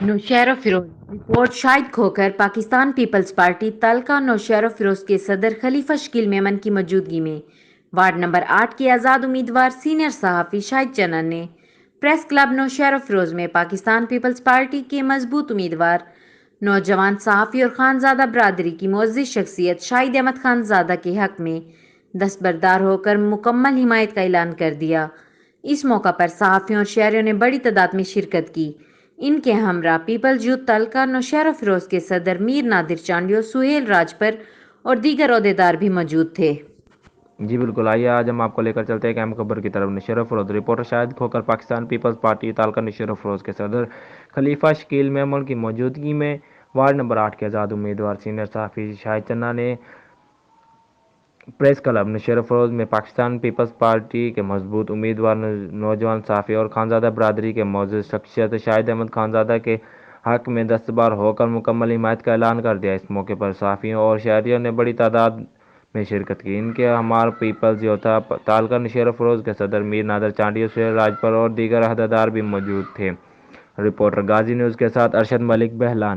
نوشہر و فیروز رپورٹ شاہد Khokhar Pakistan Peoples party تعلقہ نوشہر و فیروز کے صدر خلیفہ شکیل میمن کی موجودگی میں وارڈ نمبر 8 کے آزاد امیدوار سینئر صحافی شاہد چنن نے پریس کلب نوشہر و فیروز میں پاکستان پیپلز پارٹی کے مضبوط امیدوار نوجوان صحافی اور خانزادہ برادری کی معزز شخصیت شاہد احمد خانزادہ کے حق میں دستبردار ہو کر مکمل حمایت کا اعلان کر دیا۔ اس موقع پر صحافیوں اور شہریوں نے بڑی تعداد میں شرکت کی۔ ان کے ہمراہ پیپلز یوتھ تعلقہ نوشہر و فیروز کے صدر میر نادر چانڈیو، سہیل راجپر اور دیگر عہدیدار بھی موجود تھے۔ جی بالکل، آئیے آج ہم آپ کو لے کر چلتے ہیں کہ اہم خبر کی طرف۔ نوشہر و فیروز رپورٹر شاہد کھوکھر پاکستان پیپلز پارٹی تعلقہ نوشہر و فیروز کے صدر خلیفہ شکیل میمن کی موجودگی میں وارڈ نمبر 8 کے آزاد امیدوار سینئر صحافی شاہد چنن نے پریس کلب نوشہر و فیروز میں پاکستان پیپلز پارٹی کے مضبوط امیدوار نوجوان صحافی اور خانزادہ برادری کے معزز شخصیت شاہد احمد خانزادہ کے حق میں دستبردار ہو کر مکمل حمایت کا اعلان کر دیا۔ اس موقع پر صحافیوں اور شہریوں نے بڑی تعداد میں شرکت کی۔ ان کے ہمراہ پیپلز یوتھ تعلقہ نوشہر و فیروز کے صدر میر نادر چانڈیو، سہیل راجپر اور دیگر عہدیدار بھی موجود تھے۔ رپورٹر غازی نیوز کے ساتھ ارشد ملک، بہلان۔